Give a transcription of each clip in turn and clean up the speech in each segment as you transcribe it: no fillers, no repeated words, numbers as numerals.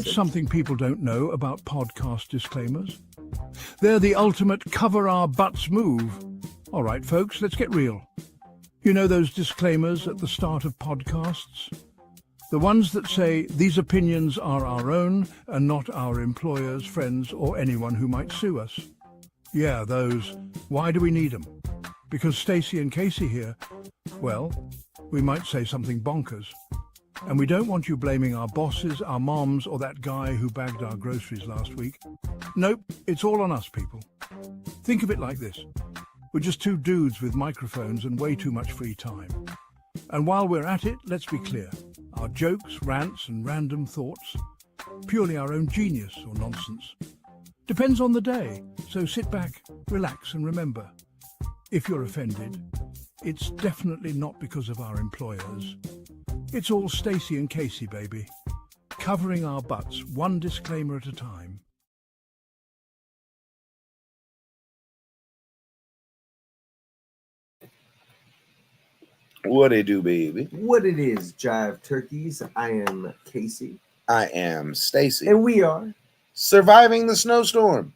Something people don't know about podcast disclaimers. They're the ultimate cover our butts move. All right, folks, let's get real. You know those disclaimers at the start of podcasts? The ones that say these opinions are our own and not our employers, friends, or anyone who might sue us. Yeah, those. Why do we need them? Because Stacey and Casey here, well, we might say something bonkers. And we don't want you blaming our bosses, our moms, or that guy who bagged our groceries last week. Nope, it's all on us, people. Think of it like this. We're just two dudes with microphones and way too much free time. And while we're at it, let's be clear. Our jokes, rants, and random thoughts, purely our own genius or nonsense. Depends on the day, so sit back, relax, and remember, if you're offended, it's definitely not because of our employers. It's all Stacey and Casey, baby. Covering our butts, one disclaimer at a time. What it do, baby? What it is, Jive Turkeys. I am Casey. I am Stacey. And we are surviving the snowstorm.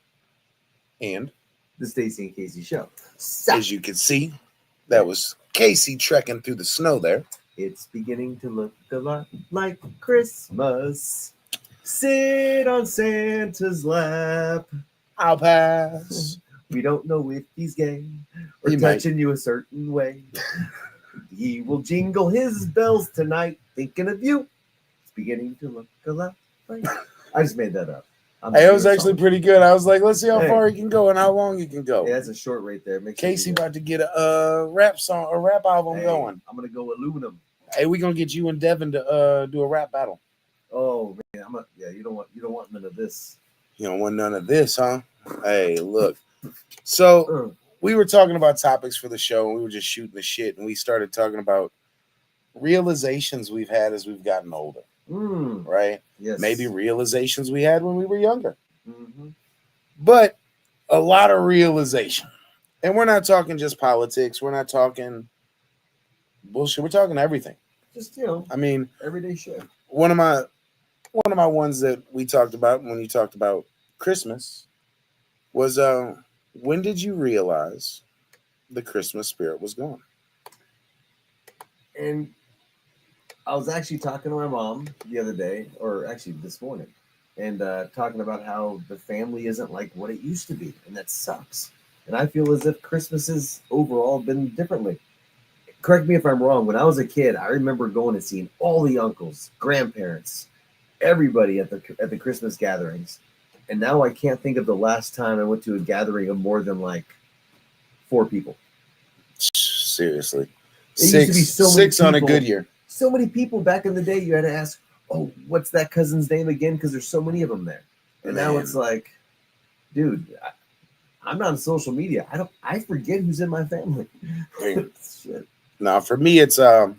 And the Stacey and Casey Show. As you can see, that was Casey trekking through the snow there. It's beginning to look a lot like Christmas. Sit on Santa's lap. I'll pass. We don't know if he's gay or He touching you a certain way. He will jingle his bells tonight, thinking of you. It's beginning to look a lot like... I just made that up. Hey, it was actually pretty good. I was like, let's see how far he can go and how long he can go. Yeah, that's a short right there. Casey about to get a rap song, a rap album going. I'm gonna go aluminum. Hey, we're gonna get you and Devin to do a rap battle. Oh man, you don't want none of this. You don't want none of this, huh? Hey, look. So we were talking about topics for the show, and we were just shooting the shit, and we started talking about realizations we've had as we've gotten older. Right? Yes. Maybe realizations we had when we were younger. Mm-hmm. But a lot of realization. And we're not talking just politics. We're not talking bullshit. We're talking everything. Just, I mean, everyday shit. One of my ones that we talked about when you talked about Christmas was when did you realize the Christmas spirit was gone? And I was actually talking to my mom the other day, or actually this morning, and talking about how the family isn't like what it used to be, and that sucks. And I feel as if Christmas has overall been differently. Correct me if I'm wrong. When I was a kid, I remember going and seeing all the uncles, grandparents, everybody at the Christmas gatherings. And now I can't think of the last time I went to a gathering of more than like 4 people. Seriously. It used to be so many on a good year. So many people back in the day, you had to ask, oh, what's that cousin's name again? Because there's so many of them there. And now it's like, dude, I'm not on social media. I forget who's in my family. Shit. Now, for me, it's the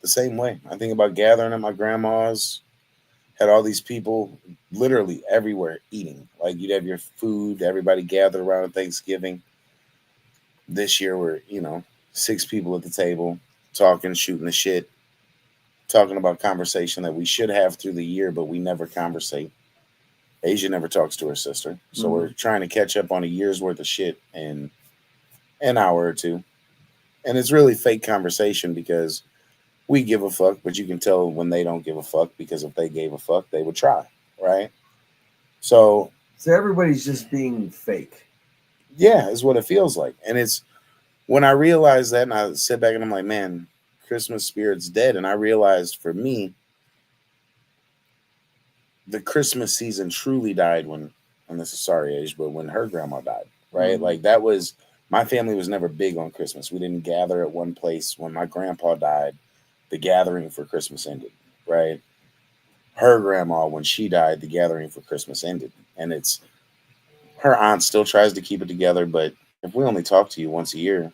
same way. I think about gathering at my grandma's, had all these people literally everywhere eating. Like you'd have your food, everybody gathered around at Thanksgiving. This year we're, 6 people at the table, talking, shooting the shit, talking about conversation that we should have through the year, but we never conversate. Asia never talks to her sister. So we're trying to catch up on a year's worth of shit in an hour or two. And it's really fake conversation because we give a fuck, but you can tell when they don't give a fuck because if they gave a fuck, they would try, right? So everybody's just being fake. Yeah, is what it feels like. And it's when I realized that and I sit back and I'm like, man, Christmas spirit's dead. And I realized for me, the Christmas season truly died when, and this is sorry age, but when her grandma died, right? Like that was, my family was never big on Christmas. We didn't gather at one place. When my grandpa died, the gathering for Christmas ended, right? Her grandma, when she died, the gathering for Christmas ended. And it's, her aunt still tries to keep it together, but if we only talk to you once a year,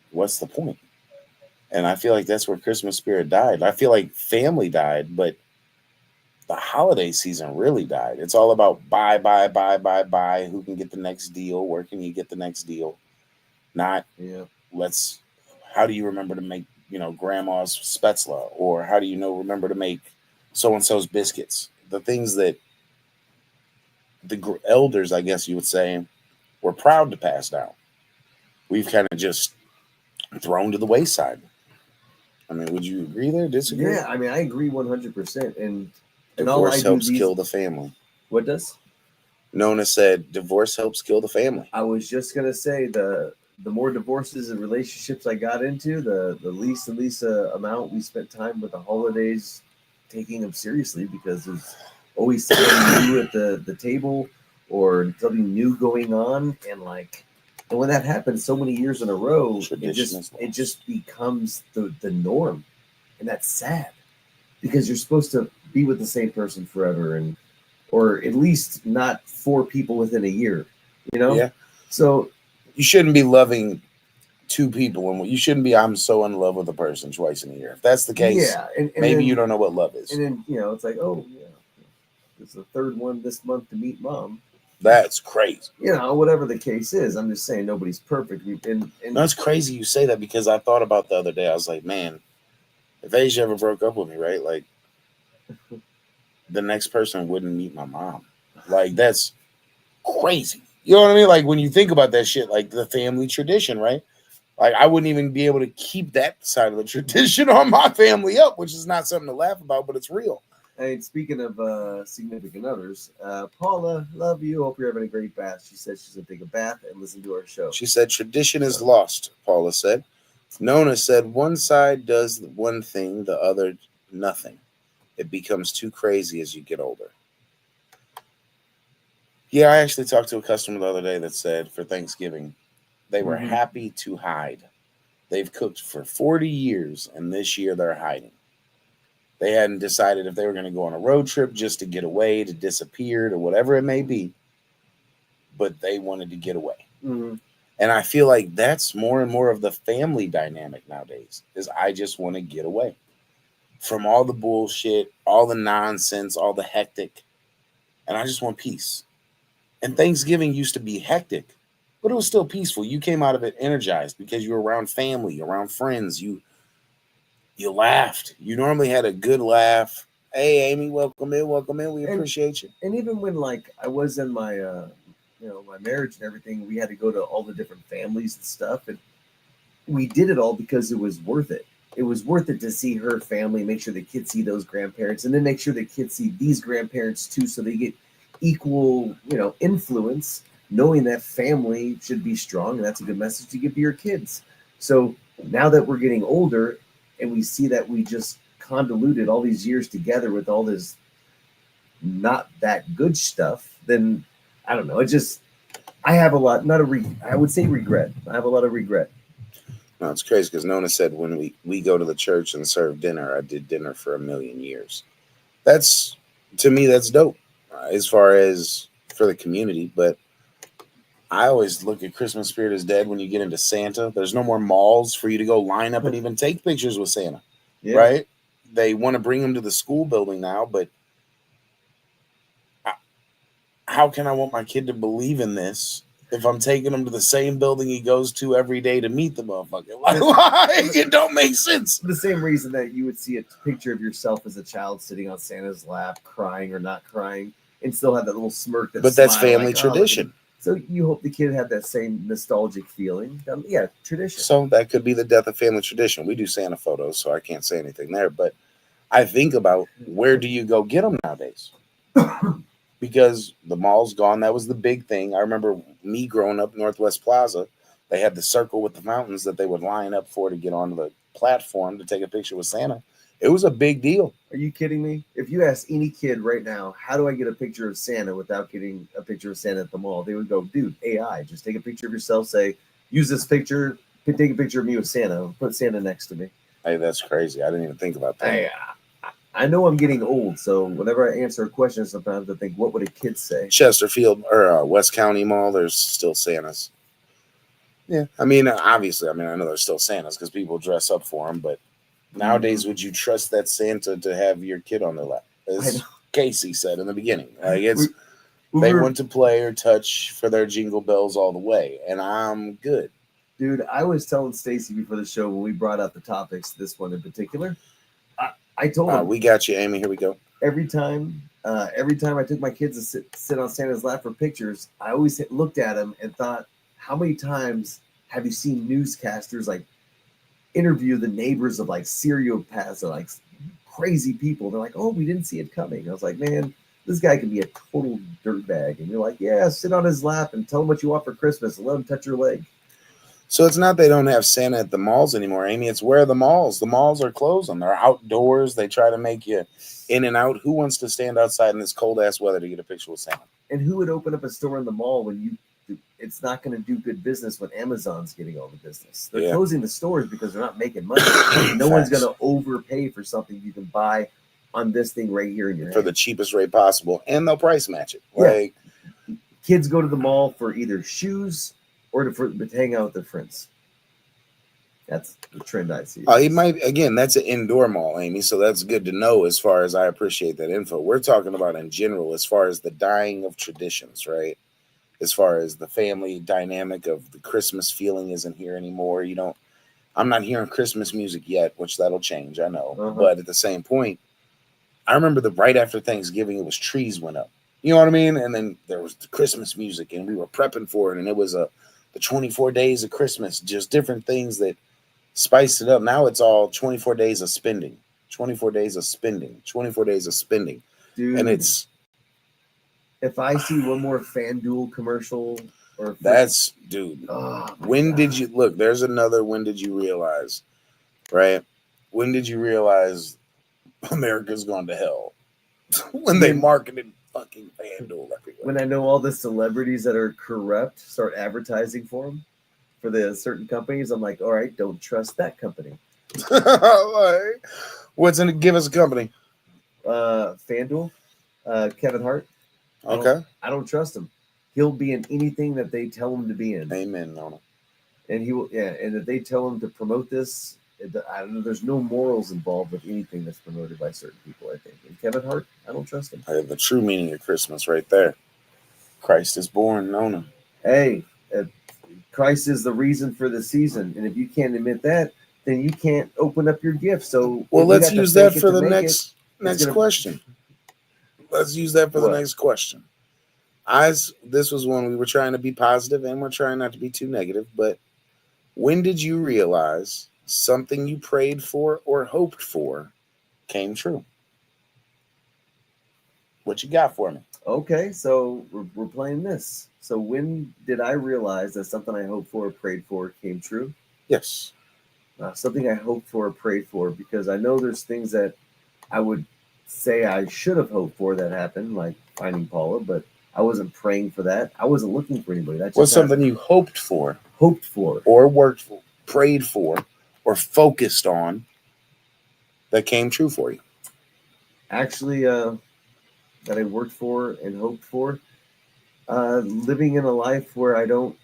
what's the point? And I feel like that's where Christmas spirit died. I feel like family died, but the holiday season really died. It's all about buy. Who can get the next deal? Where can you get the next deal? Not how do you remember to make, grandma's spätzle? Or how do you remember to make so and so's biscuits, the things that the elders, I guess you would say, were proud to pass down. We've kind of just thrown to the wayside. I mean, would you agree there? Disagree? Yeah, I mean, I agree 100%. And all I Divorce do helps these. kill the family. What does? Nona said, divorce helps kill the family. I was just gonna say the more divorces and relationships I got into, the least amount we spent time with the holidays, taking them seriously because there's always something new at the table or something new going on, and when that happens so many years in a row, it just becomes the norm, and that's sad because you're supposed to be with the same person forever, and or at least not 4 people within a year, Yeah. So You shouldn't be loving 2 people, and you shouldn't be, I'm so in love with a person twice in a year. If that's the case, yeah, and maybe then, you don't know what love is. and then it's like, oh yeah, it's the third one this month to meet mom. That's crazy. Whatever the case is, I'm just saying nobody's perfect. And That's crazy you say that, because I thought about the other day. I was like, man, if Asia ever broke up with me, right? Like, the next person wouldn't meet my mom. Like, that's crazy. You know what I mean? Like, when you think about that shit, like the family tradition, right? Like, I wouldn't even be able to keep that side of the tradition on my family up, which is not something to laugh about, but it's real. And speaking of significant others, Paula, love you. Hope you're having a great bath. She said she's going to take a bath and listen to our show. She said, tradition is lost, Paula said. Nona said, one side does one thing, the other nothing. It becomes too crazy as you get older. Yeah, I actually talked to a customer the other day that said for Thanksgiving, they were happy to hide. They've cooked for 40 years, and this year they're hiding. They hadn't decided if they were going to go on a road trip just to get away, to disappear, or whatever it may be, but they wanted to get away. Mm-hmm. And I feel like that's more and more of the family dynamic nowadays, is I just want to get away from all the bullshit, all the nonsense, all the hectic, and I just want peace. And Thanksgiving used to be hectic, but it was still peaceful. You came out of it energized because you were around family, around friends. You laughed. You normally had a good laugh. Hey, Amy, welcome in, welcome in. We appreciate you. And even when I was in my my marriage and everything, we had to go to all the different families and stuff, and we did it all because it was worth it. It was worth it to see her family, make sure the kids see those grandparents, and then make sure the kids see these grandparents too, so they get equal, influence, knowing that family should be strong, and that's a good message to give to your kids. So now that we're getting older and we see that we just convoluted all these years together with all this not that good stuff, then I don't know. It just, I have a lot, I would say regret. I have a lot of regret. No, it's crazy because Nona said when we go to the church and serve dinner, I did dinner for 1,000,000 years. That's, to me, that's dope as far as for the community. But I always look at Christmas spirit is dead when you get into Santa. There's no more malls for you to go line up and even take pictures with Santa, right? They want to bring him to the school building now, but how can I want my kid to believe in this if I'm taking him to the same building he goes to every day to meet the motherfucker? Like, it don't make sense. The same reason that you would see a picture of yourself as a child sitting on Santa's lap, crying or not crying, and still have that little smirk. But that's family tradition. So you hope the kid had that same nostalgic feeling. Yeah, tradition. So that could be the death of family tradition. We do Santa photos, so I can't say anything there. But I think about, where do you go get them nowadays? Because the mall's gone. That was the big thing. I remember me growing up Northwest Plaza. They had the circle with the fountains that they would line up for to get onto the platform to take a picture with Santa. It was a big deal. Are you kidding me? If you ask any kid right now, how do I get a picture of Santa without getting a picture of Santa at the mall? They would go, dude, AI. Just take a picture of yourself. Say, use this picture. Take a picture of me with Santa. Put Santa next to me. Hey, that's crazy. I didn't even think about that. I know I'm getting old, so whenever I answer a question, sometimes I think, what would a kid say? Chesterfield or West County Mall, there's still Santas. Yeah, I mean, obviously, I know there's still Santas because people dress up for them, but nowadays, would you trust that Santa to have your kid on their lap? As Casey said in the beginning, like they want to play or touch for their jingle bells all the way, and I'm good. Dude, I was telling Stacy before the show when we brought out the topics, this one in particular, I told him We got you, Amy. Here we go. every time I took my kids to sit on Santa's lap for pictures, I always looked at him and thought, how many times have you seen newscasters like interview the neighbors of like sociopaths or like crazy people? They're like, oh, we didn't see it coming. I was like, man, this guy can be a total dirtbag. And you're like, yeah, sit on his lap and tell him what you want for Christmas and let him touch your leg. So it's not they don't have Santa at the malls anymore, Amy. It's where the malls. The malls are closing. They're outdoors. They try to make you in and out. Who wants to stand outside in this cold ass weather to get a picture with Santa? And who would open up a store in the mall when it's not going to do good business when Amazon's getting all the business? They're closing the stores because they're not making money. No one's going to overpay for something you can buy on this thing right here in your hand. For the cheapest rate possible, and they'll price match it. Yeah. Like, kids go to the mall for either shoes or to hang out with their friends. That's the trend I see. He might, again, that's an indoor mall, Amy, so that's good to know as far as I appreciate that info. We're talking about in general as far as the dying of traditions, right? As far as the family dynamic of the Christmas feeling isn't here anymore. I'm not hearing Christmas music yet, which that'll change, I know. But at the same point, I remember right after Thanksgiving, it was trees went up. You know what I mean? And then there was the Christmas music, and we were prepping for it, and it was the 24 days of Christmas, just different things that spiced it up. Now it's all 24 days of spending, 24 days of spending, 24 days of spending. Dude, and it's... If I see one more FanDuel commercial or... That's... Dude, when did you... Look, there's another when did you realize, right? When did you realize America's gone to hell? When they marketed fucking FanDuel everywhere. When I know all the celebrities that are corrupt start advertising for them, for the certain companies, I'm like, all right, don't trust that company. What's in it? Give us a company. FanDuel, Kevin Hart. Okay. I don't trust him. He'll be in anything that they tell him to be in. Amen, Nona. And he will, yeah. And if they tell him to promote this, I don't know. There's no morals involved with anything that's promoted by certain people, I think. And Kevin Hart, I don't trust him. I have the true meaning of Christmas right there. Christ is born, Nona. Hey, Christ is the reason for the season, and if you can't admit that, then you can't open up your gift. So, well, let's use that for the next question. Let's use that for the next question. This was when we were trying to be positive, and we're trying not to be too negative. But when did you realize something you prayed for or hoped for came true? What you got for me? Okay, so we're playing this. So when did I realize that something I hoped for or prayed for came true? Yes. Something I hoped for or prayed for, because I know there's things that I would say I should have hoped for that happened, like finding Paula, but I wasn't praying for that. I wasn't looking for anybody. That's what's something you hoped for, or worked for, prayed for, or focused on that came true for you? Actually, that I worked for and hoped for, living in a life where I don't,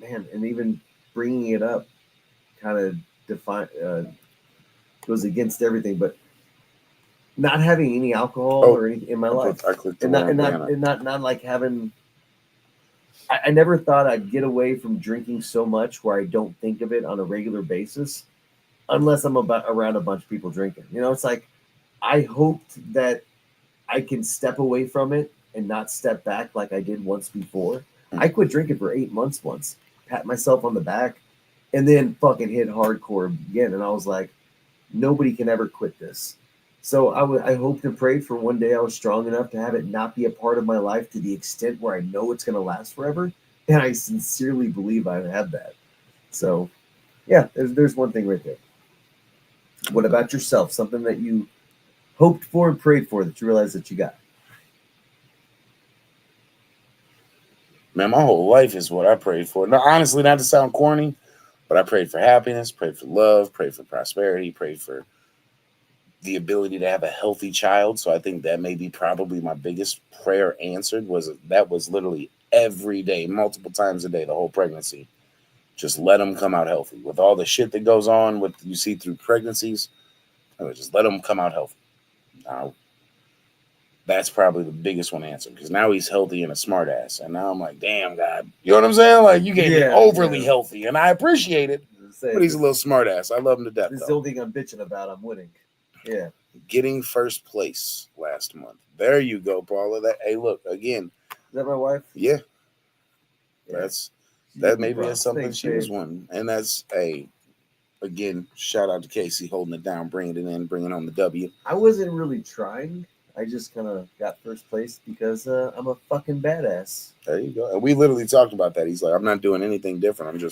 and even bringing it up kind of goes against everything, but not having any alcohol or anything in my life, and not like having. I never thought I'd get away from drinking so much where I don't think of it on a regular basis, unless I'm around a bunch of people drinking. It's like I hoped that I can step away from it and not step back like I did once before. I quit drinking for 8 months once, pat myself on the back, and then fucking hit hardcore again. And I was like, nobody can ever quit this. So I hoped and prayed for one day I was strong enough to have it not be a part of my life to the extent where I know it's going to last forever. And I sincerely believe I have that. So, yeah, there's one thing right there. What about yourself? Something that you hoped for and prayed for that you realized that you got? Man, my whole life is what I prayed for. No, honestly, not to sound corny, but I prayed for happiness, prayed for love, prayed for prosperity, prayed for the ability to have a healthy child. So I think that may be probably my biggest prayer answered. That was literally every day, multiple times a day, the whole pregnancy. Just let them come out healthy. With all the shit that goes on, with you see through pregnancies, I would just let them come out healthy. Now, that's probably the biggest one answer, because now he's healthy and a smart ass. And now I'm like, damn, God. You know what I'm saying? Like, you can't be overly healthy, and I appreciate it, but he's a little smart ass. I love him to death. This is the only thing I'm bitching about. I'm winning. Yeah. getting first place last month. There you go, Paula. Hey, look again. Is that my wife? Yeah, Yeah. that maybe is something Thanks, she was babe. wanting, and that's again, shout out to Casey holding it down, bringing it in, bringing on the W. I wasn't really trying. I just kind of got first place because I'm a fucking badass. There you go. And we literally talked about that. He's like, I'm not doing anything different.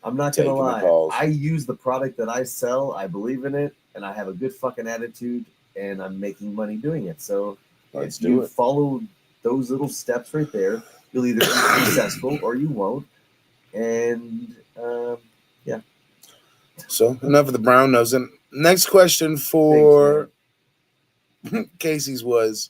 I'm not taking gonna the lie. calls. I use the product that I sell. I believe in it, and I have a good fucking attitude, and I'm making money doing it. So Let's if do you it. follow those little steps right there, you'll either be successful or you won't. And yeah. So enough of the brown nosing. Next question for Casey's was,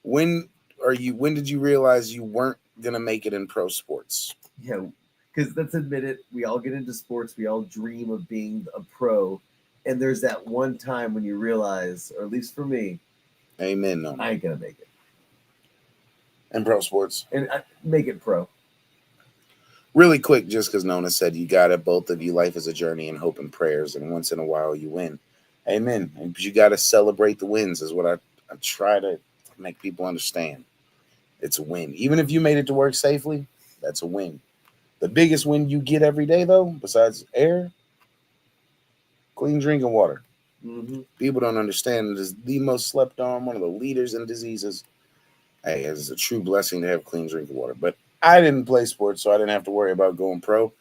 when did you realize you weren't gonna make it in pro sports? Yeah, because let's admit it, we all get into sports, we all dream of being a pro, and there's that one time when you realize, or at least for me, Amen. No, I ain't gonna make it. in pro sports. And I make it pro. Really quick, just because Nona said you got it, both of you, life is a journey and hope and prayers, and once in a while you win. Amen. And you got to celebrate the wins, is what I try to make people understand. It's a win. Even if you made it to work safely, that's a win. The biggest win you get every day, though, besides air, clean drinking water. Mm-hmm. People don't understand it is the most slept on, one of the leaders in diseases. Hey, it's a true blessing to have clean drinking water. But I didn't play sports, so I didn't have to worry about going pro.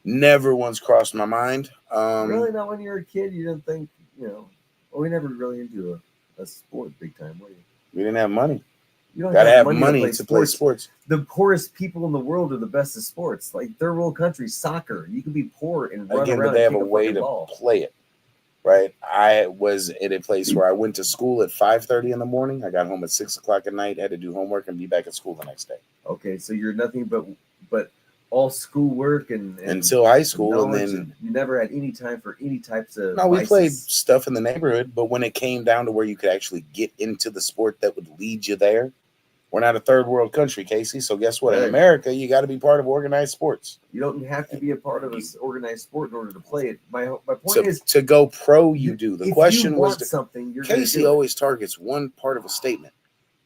Never once crossed my mind. Really, not when you were a kid. You didn't think, well, we never really into a sport big time, were you? We didn't have money. You don't Gotta have money money to play sports. The poorest people in the world are the best at sports. Like third world countries, soccer. You can be poor and run Again, around but they and have a kick way fucking to ball. play it, right? I was at a place where I went to school at 5:30 in the morning. I got home at 6 o'clock at night, had to do homework and be back at school the next day. Okay, so you're nothing but all schoolwork and until high school, and then you never had any time for any types of no, we vices. played stuff in the neighborhood, but when it came down to where you could actually get into the sport that would lead you there, we're not a third world country, Casey. So guess what? Right. In America, you got to be part of organized sports. You don't have to be a part of an organized sport in order to play it. My point is to go pro. You do. The question was something. You're Casey always targets one part of a statement.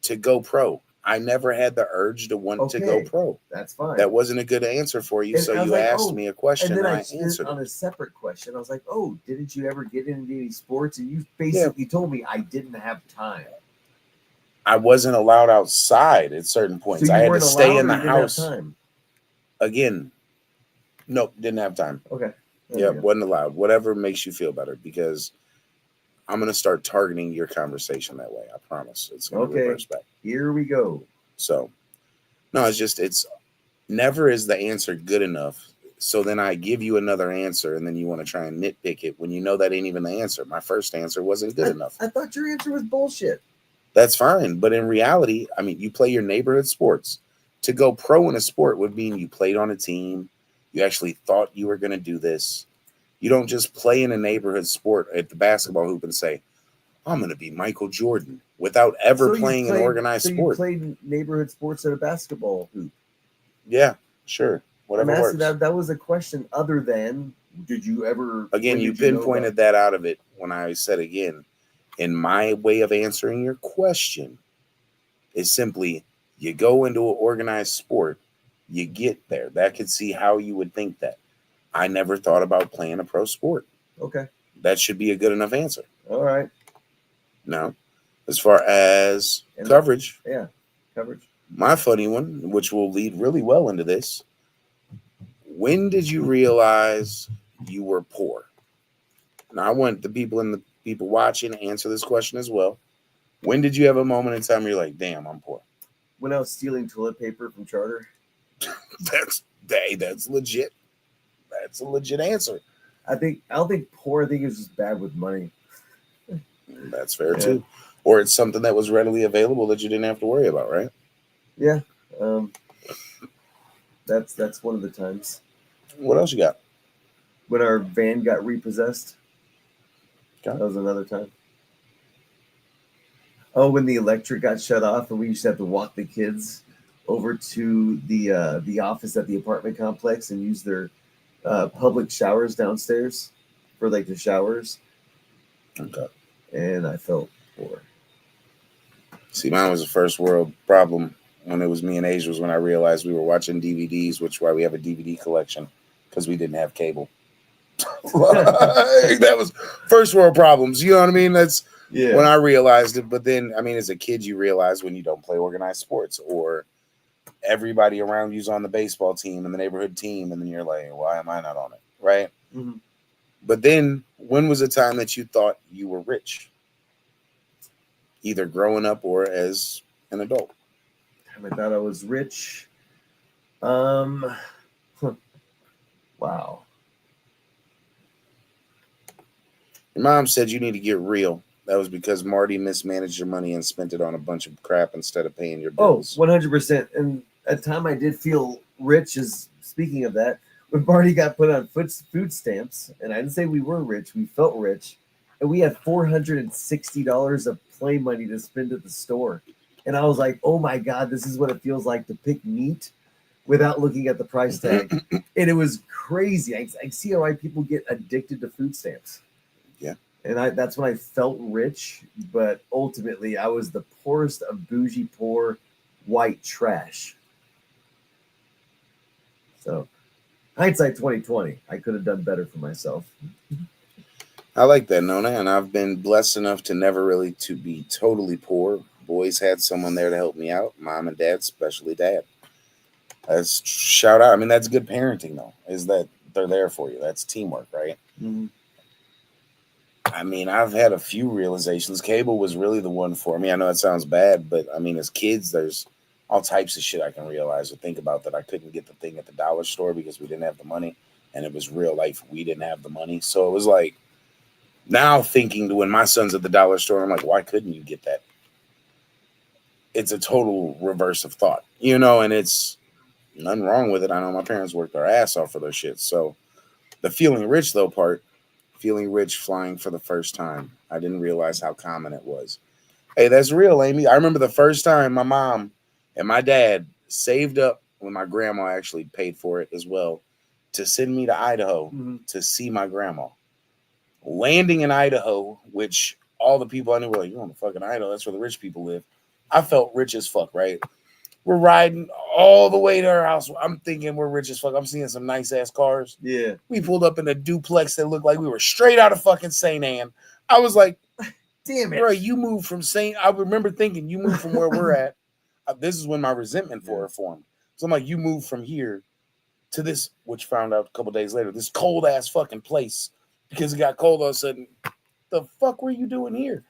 To go pro. I never had the urge to want to go pro. That's fine. That wasn't a good answer for you. And so you asked me a question, and I answered on a separate question. I was like, "Oh, didn't you ever get into any sports?" And you basically told me I didn't have time. I wasn't allowed outside at certain points. I had to stay in the house. Again, nope, didn't have time. Okay. Yeah, wasn't allowed. Whatever makes you feel better, because I'm going to start targeting your conversation that way. I promise. It's going to reverse back. Here we go. So, no, it's never is the answer good enough. So then I give you another answer, and then you want to try and nitpick it when you know that ain't even the answer. My first answer wasn't good enough. I thought your answer was bullshit. That's fine. But in reality, I mean, you play your neighborhood sports. To go pro in a sport would mean you played on a team. You actually thought you were going to do this. You don't just play in a neighborhood sport at the basketball hoop and say, I'm going to be Michael Jordan, without ever playing an organized sport. You played neighborhood sports at a basketball hoop. Yeah, sure. Whatever works. That was a question other than, did you ever... Again, you pinpointed that out of it when I said again, in my way of answering your question is simply, you go into an organized sport, you get there. That could see how you would think that. I never thought about playing a pro sport. Okay. That should be a good enough answer. All right. Now, as far as coverage. Yeah, coverage. My funny one, which will lead really well into this. When did you realize you were poor? Now, I want the people watching to answer this question as well. When did you have a moment in time where you're like, damn, I'm poor? When I was stealing toilet paper from Charter. That's legit. That's a legit answer. I don't think poor. I think it was just bad with money. That's fair too. Or it's something that was readily available that you didn't have to worry about, right? Yeah. That's one of the times. What else you got? When our van got repossessed. Okay. That was another time. Oh, when the electric got shut off and we used to have to walk the kids over to the office at the apartment complex and use their public showers downstairs for like the showers. Okay. And I felt poor. See, mine was a first world problem when it was me and Asia was when I realized we were watching DVDs, which is why we have a DVD collection because we didn't have cable. That was first world problems. You know what I mean? That's when I realized it. But then, I mean, as a kid, you realize when you don't play organized sports or everybody around you's on the baseball team and the neighborhood team, and then you're like, why am I not on it? Right? Mm-hmm. But then, when was the time that you thought you were rich? Either growing up or as an adult. I thought I was rich. Wow. Your mom said you need to get real. That was because Marty mismanaged your money and spent it on a bunch of crap instead of paying your bills. 100%. And at the time I did feel rich, is speaking of that, when Marty got put on food stamps, and I didn't say we were rich, we felt rich, and we had $460 of play money to spend at the store. And I was like, oh my God, this is what it feels like to pick meat without looking at the price tag. And it was crazy. I see why people get addicted to food stamps. Yeah. And that's when I felt rich, but ultimately I was the poorest of bougie, poor, white trash. So, hindsight 2020, I could have done better for myself. I like that, Nona, and I've been blessed enough to never really to be totally poor. Boys had someone there to help me out, mom and dad, especially dad. That's shout out. I mean, that's good parenting, though, is that they're there for you. That's teamwork, right? Mm-hmm. I mean, I've had a few realizations. Cable was really the one for me. I know that sounds bad, but I mean, as kids, there's all types of shit I can realize or think about that I couldn't get the thing at the dollar store because we didn't have the money, and it was real life. We didn't have the money, so it was like now thinking to when my son's at the dollar store, I'm like, why couldn't you get that? It's a total reverse of thought, you know, and it's nothing wrong with it. I know my parents worked their ass off for their shit. So the feeling rich though part, feeling rich flying for the first time. I didn't realize how common it was. Hey, that's real, Amy. I remember the first time my mom and my dad saved up when my grandma actually paid for it as well to send me to Idaho to see my grandma. Landing in Idaho, which all the people I knew were like, you're on the fucking Idaho. That's where the rich people live. I felt rich as fuck, right? We're riding all the way to our house. I'm thinking we're rich as fuck. I'm seeing some nice ass cars. Yeah. We pulled up in a duplex that looked like we were straight out of fucking St. Anne. I was like, damn it. Bro, you moved from St. I remember thinking you moved from where we're at. This is when my resentment for her formed. So I'm like, you moved from here to this, which found out a couple days later, this cold ass fucking place because it got cold all of a sudden. The fuck were you doing here?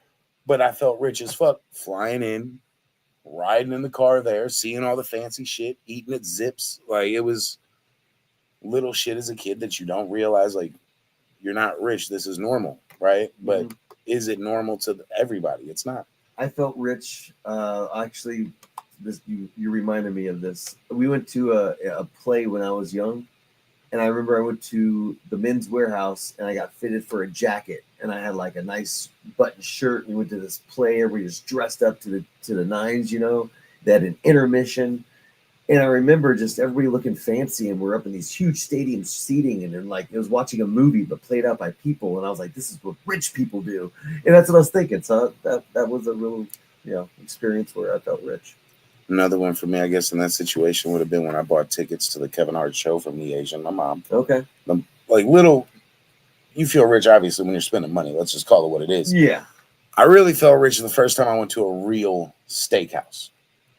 But I felt rich as fuck flying in, riding in the car there, seeing all the fancy shit, eating at Zips. Like it was little shit as a kid that you don't realize, like, you're not rich. This is normal, right? But is it normal to everybody? It's not. I felt rich. Actually, this you reminded me of this. We went to a play when I was young, and I remember I went to the Men's Warehouse and I got fitted for a jacket, and I had like a nice button shirt. And we went to this play where we just dressed up to the nines, you know. They had an intermission. And I remember just everybody looking fancy, and we're up in these huge stadium seating, and then like it was watching a movie but played out by people, and I was like, "This is what rich people do," and that's what I was thinking. So that was a real, experience where I felt rich. Another one for me, I guess, in that situation would have been when I bought tickets to the Kevin Hart show from the Asian, my mom. Okay. Like little, you feel rich obviously when you're spending money. Let's just call it what it is. Yeah. I really felt rich the first time I went to a real steakhouse,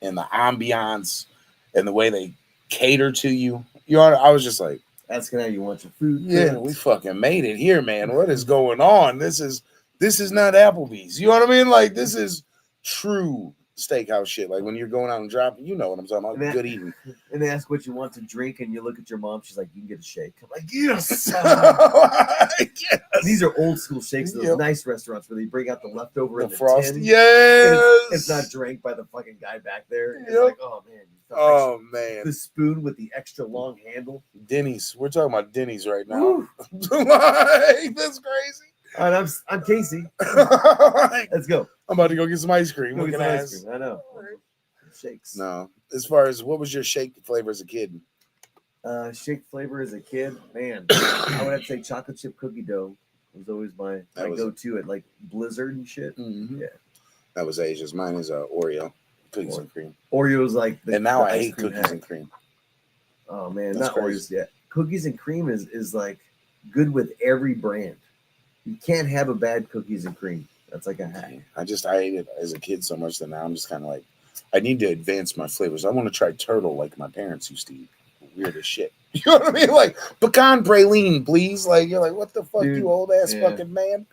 and the ambiance. And the way they cater to you, I was just like, asking how you want your food. Yeah, we fucking made it here, man. What is going on? This is not Applebee's. You know what I mean? Like this is true steakhouse shit. Like when you're going out and dropping, you know what I'm talking about. Good eating. And they ask what you want to drink, and you look at your mom. She's like, "You can get a shake." I'm like, "Yes." Yes. These are old school shakes. Those nice restaurants where they bring out the leftover in the frost. tin. Yes. It's not drank by the fucking guy back there. It's Like, oh man. Man. The spoon with the extra long handle. Denny's. We're talking about Denny's right now. Like, that's crazy. All right, I'm Casey. Let's go. I'm about to go get some ice cream. Ice cream. I know. Shakes. No. As far as what was your shake flavor as a kid? Shake flavor as a kid, man. I would have to say chocolate chip cookie dough was always my go-to at like Blizzard and shit. Mm-hmm. Yeah. That was Asia's. Mine is Oreo cookies and cream. Oreo's like And now the I ice hate cream cookies hack. and cream. Oh man, That's not crazy. Oreos yet. Cookies and cream is like good with every brand. You can't have a bad cookies and cream. That's like a hack. I ate it as a kid so much that now I'm just kind of like, I need to advance my flavors. I want to try turtle like my parents used to eat. Weird as shit. You know what I mean? Like pecan praline, please. Like you're like, what the fuck, Dude, you old ass yeah. fucking man?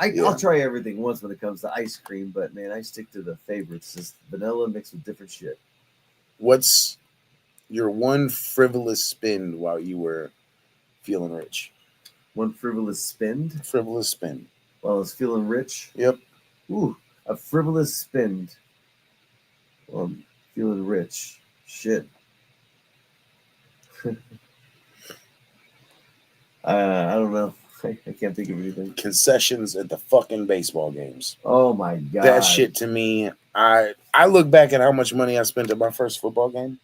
I'll try everything once when it comes to ice cream, but man, I stick to the favorites. Just vanilla mixed with different shit. What's your one frivolous spend while you were feeling rich? One frivolous spend Frivolous spend. while I was feeling rich. Yep. Ooh, a frivolous spend while I'm feeling rich. Shit. I don't know. I can't think of anything. Concessions at the fucking baseball games. Oh my god. That shit to me, I look back at how much money I spent at my first football game.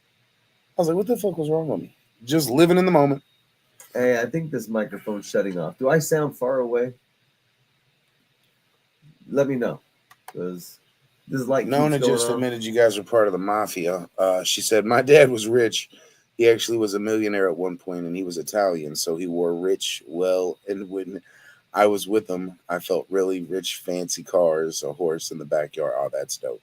I was like, what the fuck was wrong with me? Just living in the moment. Hey, I think this microphone's shutting off. Do I sound far away? Let me know. Because this light Nona keeps going just on. admitted you guys were part of the mafia. She said, my dad was rich. He actually was a millionaire at one point, and he was Italian, so he wore rich, well, and when I was with him, I felt really rich, fancy cars, a horse in the backyard. Oh, that's dope.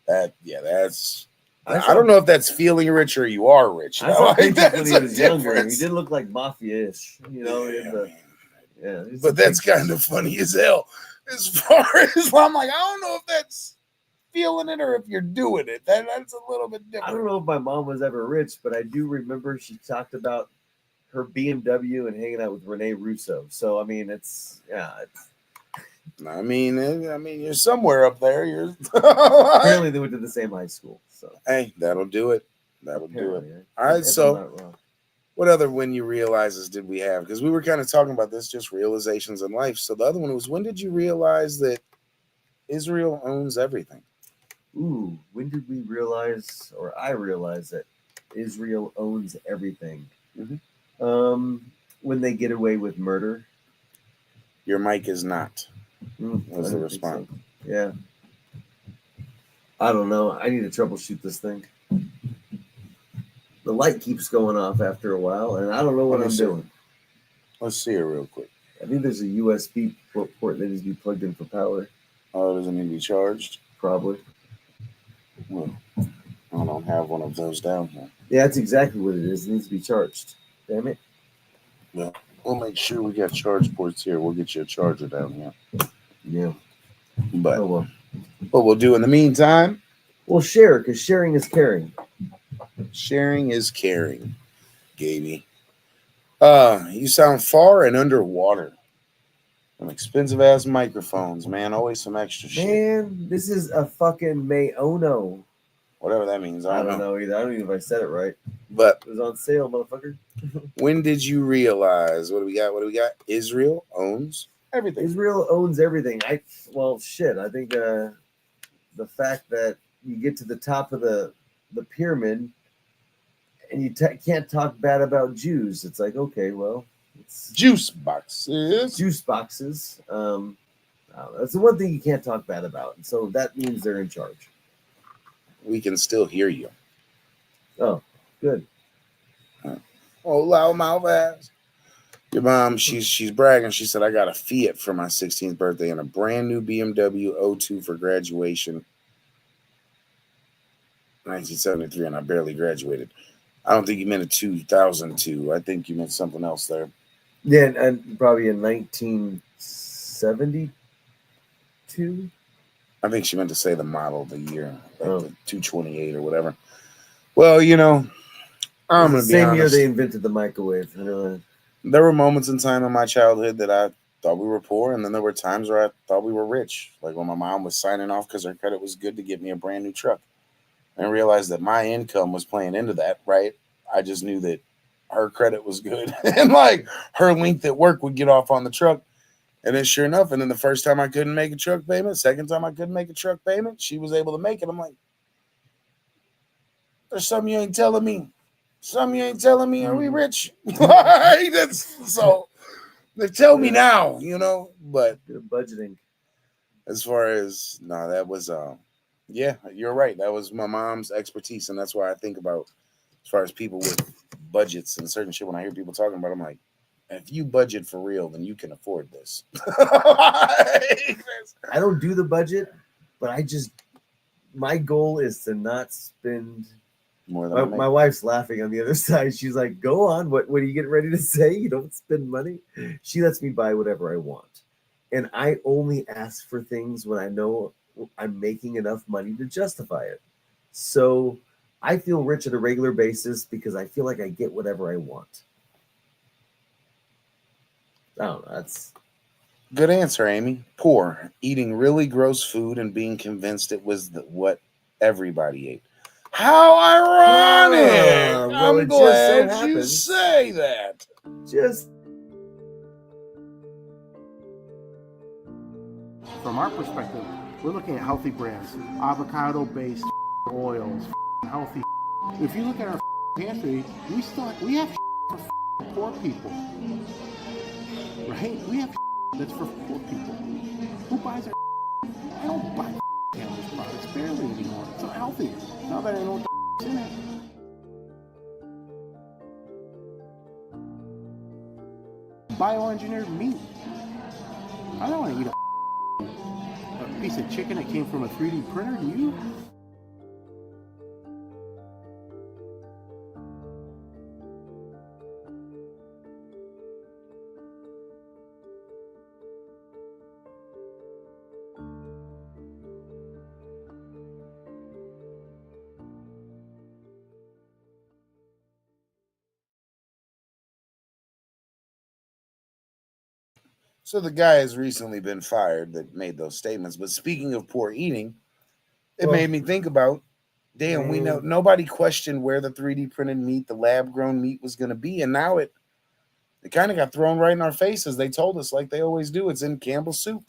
That's... I don't know if that's feeling rich or you are rich. I saw pictures That's when he a was younger. He difference. did look like mafia-ish, you know. Yeah, He's but that's kind of funny as hell. As far as I'm like, I don't know if that's feeling it or if you're doing it. That's a little bit different. I don't know if my mom was ever rich, but I do remember she talked about her BMW and hanging out with Rene Russo. So I mean, I mean, you're somewhere up there. You're apparently they went to the same high school. So hey, that'll do it. That'll do it. apparently, All right, if so I'm not wrong. what other when you realizes did we have? Because we were kind of talking about this, just realizations in life. So the other one was, when did you realize that Israel owns everything? Ooh, when did we realize, or I realized that Israel owns everything? When they get away with murder. Your mic is not. Was the I response? so. Yeah. I don't know. I need to troubleshoot this thing. The light keeps going off after a while, and I don't know what I'm doing. Let's see it real quick. I think there's a USB port that needs to be plugged in for power. Oh, does it need to be charged? Probably. Well, I don't have one of those down here. Yeah, that's exactly what it is. It needs to be charged. Damn it. Well, we'll make sure we got charge ports here. We'll get you a charger down here. Yeah. But well. What we'll do in the meantime, we'll share, because sharing is caring. Sharing is caring, Gaby. You sound far and underwater. Some expensive ass microphones, man. Always some extra shit. Man, this is a fucking Mayono. Whatever that means. I don't know either. I don't even know if I said it right. But it was on sale, motherfucker. When did you realize? What do we got? Israel owns everything. Israel owns everything. I think the fact that you get to the top of the pyramid and you can't talk bad about Jews. It's like, okay, well, it's juice boxes. That's the one thing you can't talk bad about. And so that means they're in charge. We can still hear you. Oh, good. Oh, loudmouth ass. Your mom, she's bragging. She said, I got a Fiat for my 16th birthday and a brand new BMW 02 for graduation. 1973, and I barely graduated. I don't think you meant a 2002. I think you meant something else there. Yeah, and probably in 1972. I think she meant to say the model of the year, like the 228 or whatever. Well, I'm going to be honest. Same year they invented the microwave. There were moments in time in my childhood that I thought we were poor, and then there were times where I thought we were rich. Like when my mom was signing off because her credit was good to get me a brand new truck. And I realized that my income was playing into that, right? I just knew that her credit was good. And like her length at work would get off on the truck. And then sure enough, and then the first time I couldn't make a truck payment, second time I couldn't make a truck payment, she was able to make it. I'm like, there's something you ain't telling me. Are we rich? So they tell me now, but budgeting. As far as no, that was yeah, you're right. That was my mom's expertise, and that's why I think about as far as people with budgets and certain shit. When I hear people talking about, it, I'm like, if you budget for real, then you can afford this. I don't do the budget, but my goal is to not spend. More than I make. My wife's laughing on the other side. She's like, "Go on. What are you getting ready to say? You don't spend money." She lets me buy whatever I want, and I only ask for things when I know I'm making enough money to justify it. So I feel rich at a regular basis because I feel like I get whatever I want. I don't know. That's Good answer, Amy. Poor, eating really gross food and being convinced it was what everybody ate. How ironic! Well, I'm it just so glad you happens. say that. just From our perspective, we're looking at healthy brands, avocado-based oils, healthy. If you look at our pantry, we have for poor people, right? We have that's for poor people. Who buys our? I don't buy Campbell's products barely anymore. It's not healthy. Now that I know what's in it. Bioengineered meat. I don't want to eat a piece of chicken that came from a 3D printer, do you? So the guy has recently been fired that made those statements. But speaking of poor eating, it made me think about, damn, we know nobody questioned where the 3D printed meat, the lab grown meat was going to be. And now it kind of got thrown right in our faces. They told us, like they always do, it's in Campbell's soup.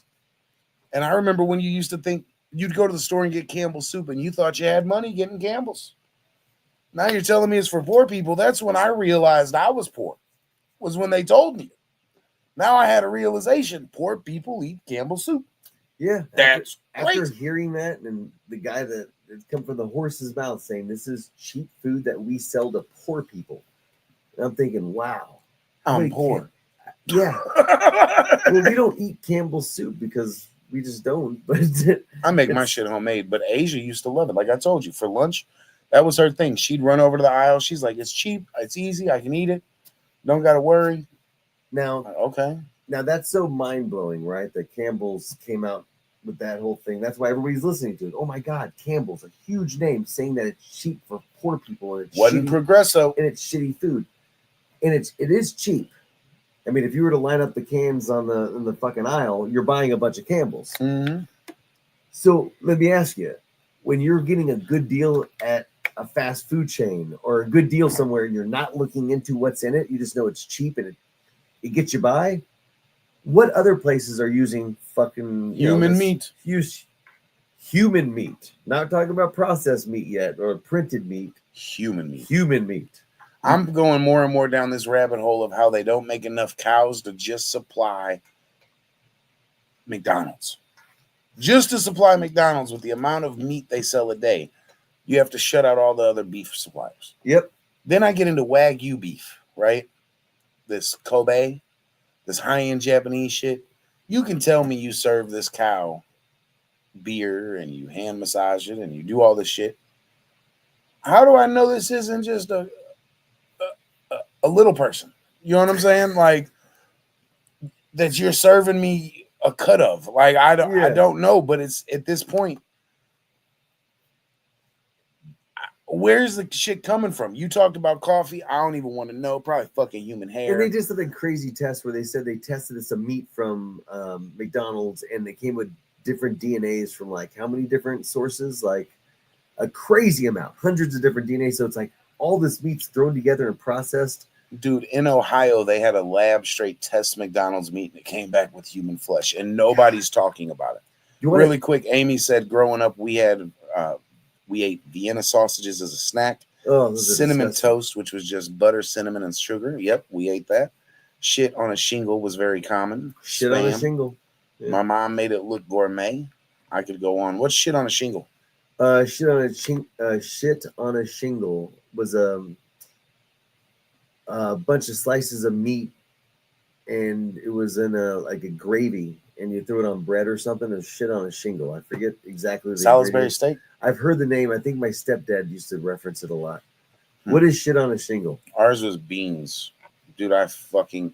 And I remember when you used to think you'd go to the store and get Campbell's soup and you thought you had money getting Campbell's. Now you're telling me it's for poor people. That's when I realized I was poor, was when they told me. Now I had a realization: poor people eat Campbell's soup. Yeah, That's after great. hearing that, and the guy that it's come from the horse's mouth saying this is cheap food that we sell to poor people, and I'm thinking, wow, I'm poor. Yeah, well, we don't eat Campbell's soup because we just don't. But I make my shit homemade, but Asia used to love it. Like I told you, for lunch, that was her thing. She'd run over to the aisle. She's like, "It's cheap. It's easy. I can eat it. Don't got to worry." Now, okay. Now that's so mind blowing, right? That Campbell's came out with that whole thing. That's why everybody's listening to it. Oh my God, Campbell's, a huge name, saying that it's cheap for poor people and it's wasn't shitty, Progresso and it's shitty food, and it is cheap. I mean, if you were to line up the cans on the fucking aisle, you're buying a bunch of Campbell's. Mm-hmm. So let me ask you, when you're getting a good deal at a fast food chain or a good deal somewhere, and you're not looking into what's in it, you just know it's cheap and it gets you by. What other places are using fucking human meat? Human meat. Not talking about processed meat yet or printed meat. Human meat. Human meat. I'm going more and more down this rabbit hole of how they don't make enough cows to just supply McDonald's. Just to supply McDonald's with the amount of meat they sell a day, you have to shut out all the other beef suppliers. Yep. Then I get into Wagyu beef, right? This Kobe, this high-end Japanese shit. You can tell me you serve this cow beer and you hand massage it and you do all this shit. How do I know this isn't just a little person? You know what I'm saying? Like that you're serving me a cut of. Like I don't know, but it's at this point. Where's the shit coming from? You talked about coffee. I don't even want to know. Probably fucking human hair. And they just did a crazy test where they said they tested some meat from McDonald's and they came with different DNAs from like how many different sources? Like a crazy amount, hundreds of different DNA. So it's like all this meat's thrown together and processed. Dude, in Ohio, they had a lab straight test McDonald's meat and it came back with human flesh and nobody's talking about it. Really quick, Amy said growing up, we ate Vienna sausages as a snack. Oh, cinnamon toast, which was just butter, cinnamon, and sugar. Yep, we ate that. Shit on a shingle was very common. Shit on a shingle. Yeah. My mom made it look gourmet. I could go on. What's shit on a shingle? Shit on a shingle was a bunch of slices of meat, and it was in a gravy, and you threw it on bread or something. And shit on a shingle. I forget exactly the Salisbury ingredients. steak. I've heard the name. I think my stepdad used to reference it a lot. Hmm. What is shit on a shingle? Ours was beans. Dude, I fucking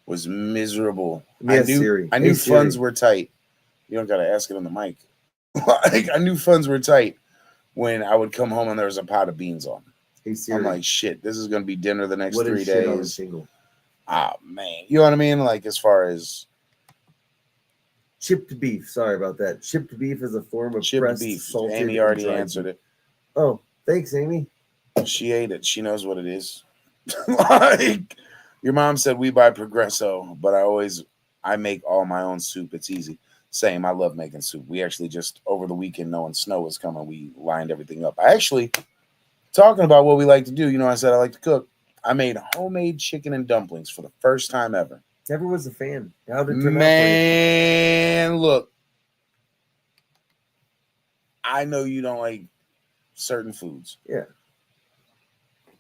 was miserable. Yeah, Siri. I knew Hey, Siri. funds were tight. You don't gotta ask it on the mic. Like, I knew funds were tight when I would come home and there was a pot of beans on. Hey Siri. I'm like, shit, this is gonna be dinner the next what 3 is shit on a days. shingle? Ah, man. You know what I mean? Like, as far as Chipped beef. Sorry about that. Chipped beef is a form of chipped pressed, beef. salted, Amy and already dried answered beef. it. Oh, thanks, Amy. She ate it. She knows what it is. Like, your mom said we buy Progresso, but I make all my own soup. It's easy. Same. I love making soup. We actually just over the weekend, knowing snow was coming, we lined everything up. I actually, talking about what we like to do, I said I like to cook. I made homemade chicken and dumplings for the first time ever. Never was a fan. How did it turn out Man, look, I know you don't like certain foods. for you? Yeah.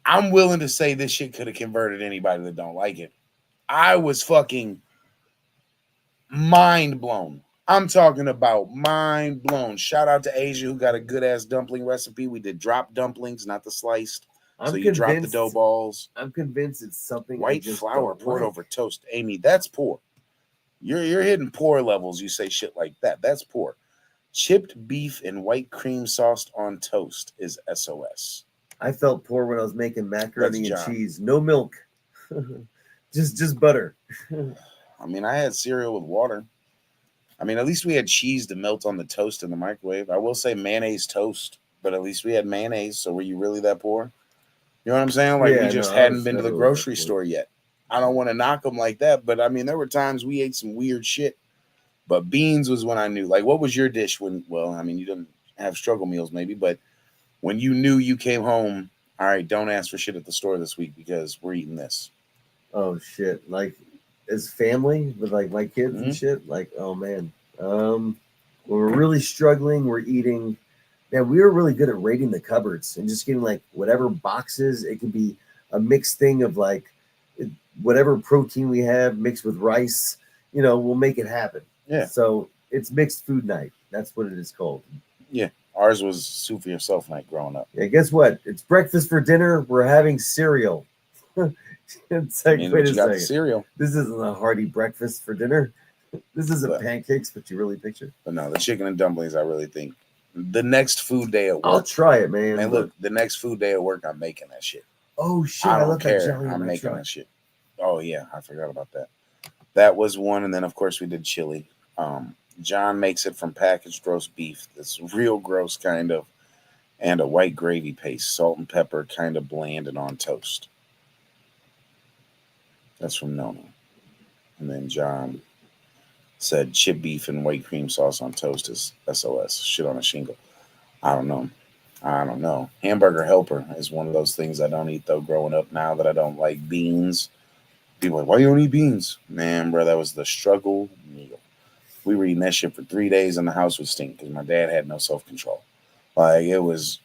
I'm willing to say this shit could have converted anybody that don't like it. I was fucking mind blown. I'm talking about mind blown. Shout out to Asia who got a good ass dumpling recipe. We did drop dumplings, not the sliced. So you drop the dough balls. I'm convinced it's something White I just flour don't poured like. over toast. Amy, that's poor. You're hitting poor levels. You say shit like that. That's poor. Chipped beef and white cream sauce on toast is SOS. I felt poor when I was making macaroni and That's John. cheese. No milk. just butter. I mean, I had cereal with water. I mean, at least we had cheese to melt on the toast in the microwave. I will say mayonnaise toast, but at least we had mayonnaise. So were you really that poor? You know what I'm saying? Like, Yeah, we just no, I hadn't was been to the never really that grocery poor. store yet. I don't want to knock them like that, but I mean, there were times we ate some weird shit. But beans was when I knew. Like, what was your dish when, well, I mean, you didn't have struggle meals maybe, but when you knew you came home, all right, don't ask for shit at the store this week because we're eating this. Oh shit! Like as family with like my kids Mhm. and shit. Like oh man, when we're really struggling, we're eating. Man, we were really good at raiding the cupboards and just getting like whatever boxes. It could be a mixed thing of like whatever protein we have mixed with rice. We'll make it happen. Yeah. So it's mixed food night. That's what it is called. Yeah. Ours was soup for yourself night growing up. Yeah. Guess what? It's breakfast for dinner. We're having cereal. It's like, wait a you got the second. cereal. This isn't a hearty breakfast for dinner. This isn't But- pancakes, but you really picture. But no, the chicken and dumplings, I really think the next food day at work. I'll try it, man. Man, but- look, the next food day at work, I'm making that shit. Oh shit! I I don't love that care. jelly in I'm my making truck. that shit. Oh yeah, I forgot about that. That was one, and then of course we did chili. John makes it from packaged roast beef. That's real gross, kind of, and a white gravy paste, salt and pepper, kind of bland and on toast. That's from Nono. And then John said chip beef and white cream sauce on toast is SOS. Shit on a shingle. I don't know. Hamburger helper is one of those things I don't eat though. Growing up now that I don't like beans. People are like, why you don't eat beans? Man, bro, that was the struggle meal. We were eating that shit for 3 days and the house would stink because my dad had no self-control. Like it was,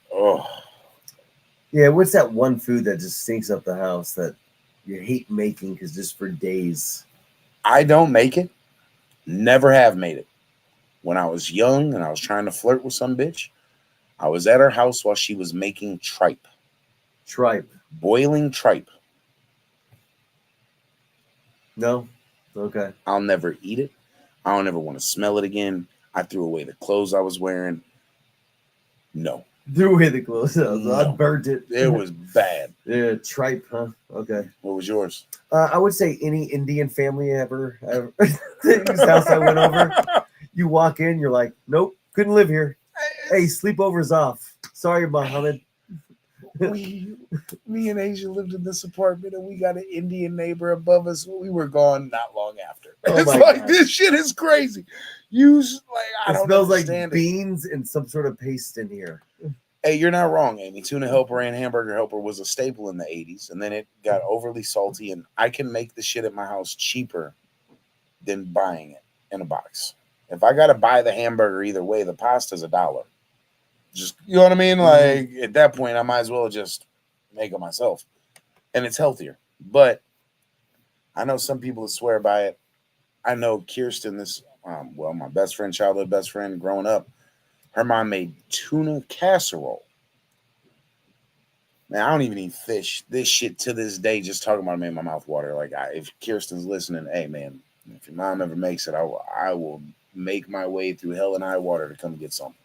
Yeah, what's that one food that just stinks up the house that you hate making because just for days? I don't make it. Never have made it. When I was young and I was trying to flirt with some bitch, I was at her house while she was making tripe. Tripe. Boiling tripe. No? Okay. I'll never eat it. I don't ever want to smell it again. I threw away the clothes I was wearing. No. Threw away the clothes. I No. burnt it. It was bad. Yeah, tripe, huh? Okay. What was yours? I would say any Indian family ever whose house I went over. You walk in, you're like, nope, couldn't live here. Hey, sleepover's off. Sorry, Mohammed. Me and Asia lived in this apartment and we got an Indian neighbor above us. We were gone not long after. Oh It's my like, God. this shit is crazy. I It don't smells like understand it. beans and some sort of paste in here. Hey, you're not wrong, Amy. Tuna helper and hamburger helper was a staple in the 80s, and then it got overly salty, and I can make the shit at my house cheaper than buying it. in a box. If I gotta buy the hamburger either way, the pasta's $1. Just, you know what I mean? Like at that point, I might as well just make it myself, and it's healthier. But I know some people that swear by it. I know Kirsten, my best friend, childhood best friend, growing up, her mom made tuna casserole. Man, I don't even eat fish. This shit to this day, just talking about it made my mouth water. Like, if Kirsten's listening, hey man, if your mom ever makes it, I will make my way through hell and high water to come get some.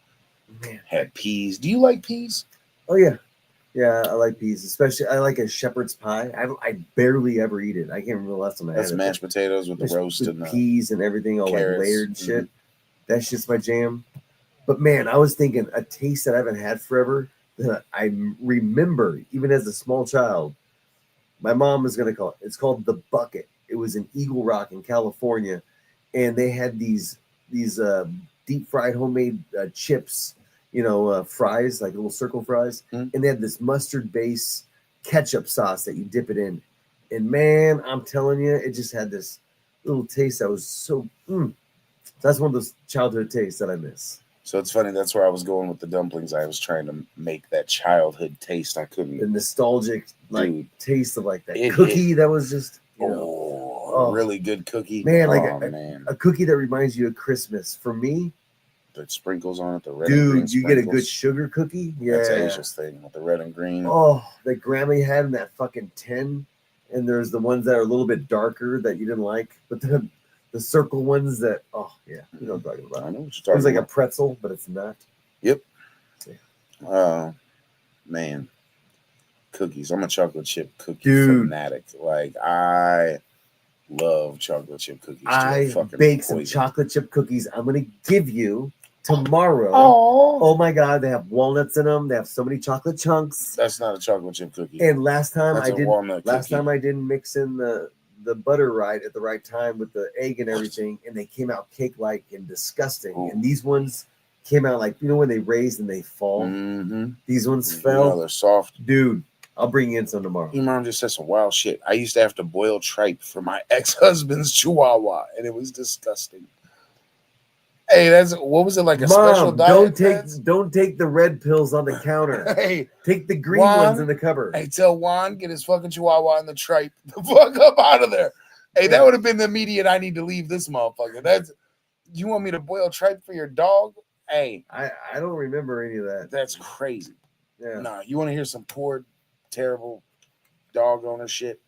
Man. Had peas. Do you like peas? Oh yeah, yeah. I like peas, especially I like a shepherd's pie. I barely ever eat it. I can't remember the last time I That's had it. mashed potatoes with the roast with and the peas and everything, all carrots. like layered shit. That's just my jam. But man, I was thinking a taste that I haven't had forever that I remember even as a small child. My mom was gonna call it. It's called the bucket. It was in Eagle Rock in California, and they had these deep fried homemade chips. Fries, like little circle fries, and they had this mustard base ketchup sauce that you dip it in. And man, I'm telling you, it just had this little taste that was so. That's one of those childhood tastes that I miss. So it's funny. That's where I was going with the dumplings. I was trying to make that childhood taste. I couldn't. The nostalgic taste of like that It cookie that was just a really good cookie. Man, like man, a cookie that reminds you of Christmas. For me, the sprinkles on it, the red and green dude, you get a good sugar cookie. Yeah, that's Asia's thing with the red and green. Oh, that grandma had in that fucking tin. And there's the ones that are a little bit darker that you didn't like, but the circle ones that, oh yeah, you know what I'm talking about. I know what you're talking about. It's like a pretzel, but it's not. Yep. Man, cookies. I'm a chocolate chip cookie fanatic. Like, I love chocolate chip cookies. I baked some chocolate chip cookies. I'm gonna give you tomorrow. Oh my god, they have walnuts in them. They have so many chocolate chunks. That's not a chocolate chip cookie. And last time I didn't mix in the butter right at the right time with the egg and everything, and they came out cake-like and disgusting. Ooh. And these ones came out like, when they raise and they fall. Mm-hmm. These ones fell. They're soft. Dude, I'll bring you in some tomorrow. Your mom just said some wild shit. I used to have to boil tripe for my ex-husband's chihuahua, and it was disgusting. Hey, what was it, like a special diet? Don't take the red pills on the counter. Hey, take the green ones in the cupboard. Hey, tell Juan, get his fucking chihuahua in the tripe the fuck up out of there. Hey, that would have been the immediate I need to leave this motherfucker. You want me to boil tripe for your dog? Hey. I don't remember any of that. That's crazy. Yeah. Nah, you want to hear some poor, terrible dog owner shit?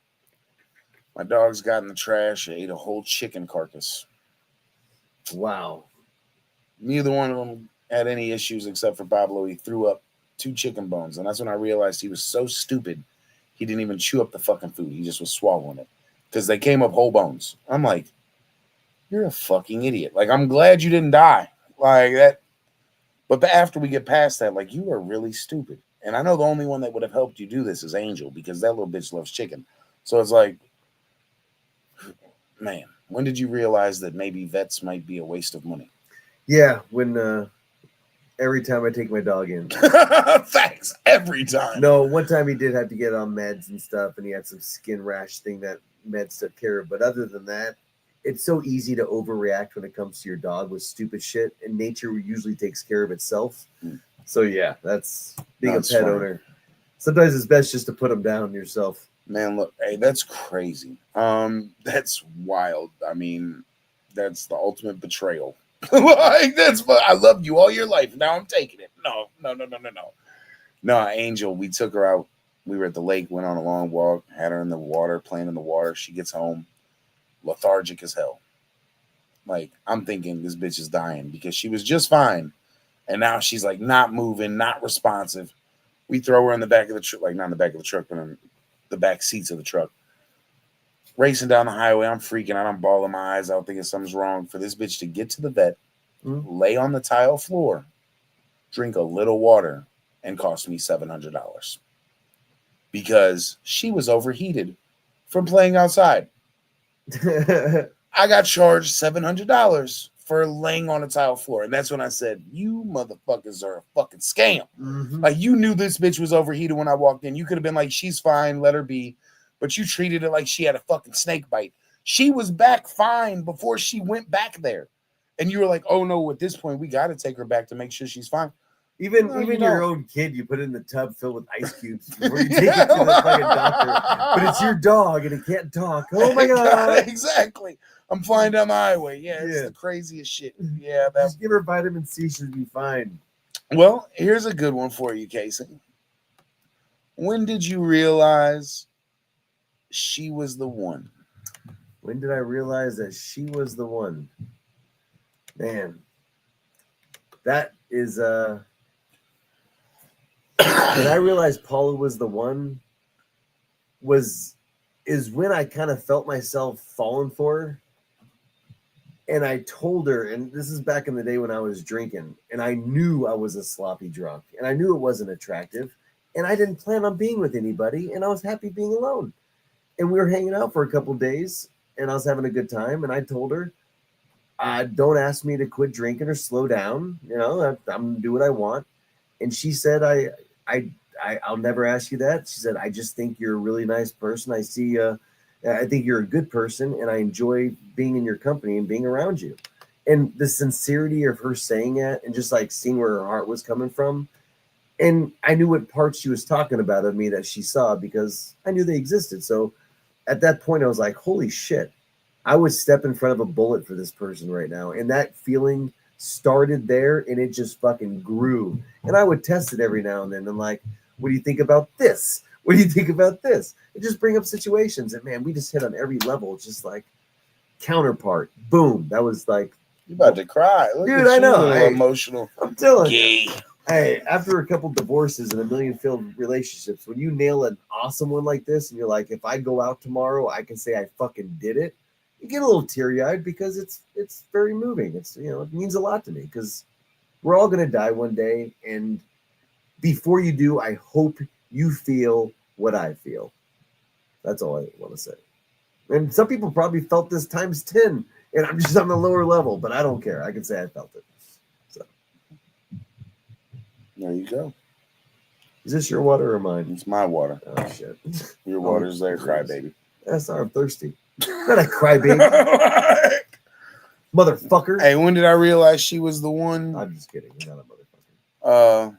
My dog's got in the trash and ate a whole chicken carcass. Wow. Neither one of them had any issues except for Pablo. He threw up 2 chicken bones. And that's when I realized he was so stupid, he didn't even chew up the fucking food. He just was swallowing it because they came up whole bones. I'm like, you're a fucking idiot. Like, I'm glad you didn't die like that. But after we get past that, like, you are really stupid. And I know the only one that would have helped you do this is Angel, because that little bitch loves chicken. So it's like, man, when did you realize that maybe vets might be a waste of money? Yeah, when every time I take my dog in. Thanks. Every time. No, one time he did have to get on meds and stuff, and he had some skin rash thing that meds took care of. But other than that, it's so easy to overreact when it comes to your dog with stupid shit, and nature usually takes care of itself. So yeah, that's being a pet owner. Sometimes it's best just to put them down yourself. Man, look, hey, that's crazy. That's wild. I mean, that's the ultimate betrayal. Like, I loved you all your life. Now I'm taking it. No. No, Angel, we took her out. We were at the lake, went on a long walk, had her in the water, playing in the water. She gets home, lethargic as hell. Like, I'm thinking this bitch is dying because she was just fine. And now she's like not moving, not responsive. We throw her in the back of the truck, like not in the back of the truck, but in the back seats of the truck. Racing down the highway, I'm freaking out. I'm bawling my eyes out, thinking something's wrong. For this bitch to get to the vet, lay on the tile floor, drink a little water, and cost me $700 because she was overheated from playing outside. I got charged $700 for laying on a tile floor, and that's when I said, "You motherfuckers are a fucking scam." Like, you knew this bitch was overheated when I walked in. You could have been like, "She's fine, let her be." But you treated it like she had a fucking snake bite. She was back fine before she went back there. And you were like, oh no, at this point, we got to take her back to make sure she's fine. Even No, you your don't. own kid, you put it in the tub filled with ice cubes before you take it to the fucking doctor. But it's your dog and it can't talk. Oh my god! Exactly. I'm flying down the highway. Yeah, it's Yeah. the craziest shit. Yeah, that. Just give her vitamin C, she'll be fine. Well, here's a good one for you, Casey. When did you realize she was the one? When did I realize that she was the one? Man, that is when I realized Paula was the one is when I kind of felt myself falling for her. And I told her, and this is back in the day when I was drinking, and I knew I was a sloppy drunk, and I knew it wasn't attractive, and I didn't plan on being with anybody, and I was happy being alone. And we were hanging out for a couple days, and I was having a good time, and I told her, don't ask me to quit drinking or slow down. You know, I'm gonna do what I want. And she said, I'll never ask you that. She said, I just think you're a really nice person. I think you're a good person, and I enjoy being in your company and being around you. And the sincerity of her saying that, and just like seeing where her heart was coming from. And I knew what parts she was talking about of me that she saw because I knew they existed. So at that point, I was like, holy shit, I would step in front of a bullet for this person right now. And that feeling started there, and it just fucking grew. And I would test it every now and then. And like, what do you think about this? What do you think about this? And just bring up situations. And man, we just hit on every level. It's just like counterpart. Boom. That was like, You about to cry. Look dude, at I you, know. little Hey, emotional. I'm telling you. Gay. Hey, after a couple divorces and a million failed relationships, when you nail an awesome one like this, and you're like, if I go out tomorrow, I can say I fucking did it. You get a little teary-eyed because it's very moving. It's, you know, it means a lot to me because we're all gonna die one day, and before you do, I hope you feel what I feel. That's all I want to say. And some people probably felt this times 10, and I'm just on the lower level, but I don't care. I can say I felt it. So, There you go. is this your water or mine? It's my water. Oh shit! Your water's there, crybaby. Sorry, I'm thirsty. Not a crybaby, motherfucker. Hey, when did I realize she was the one? I'm just kidding. You're not a motherfucker.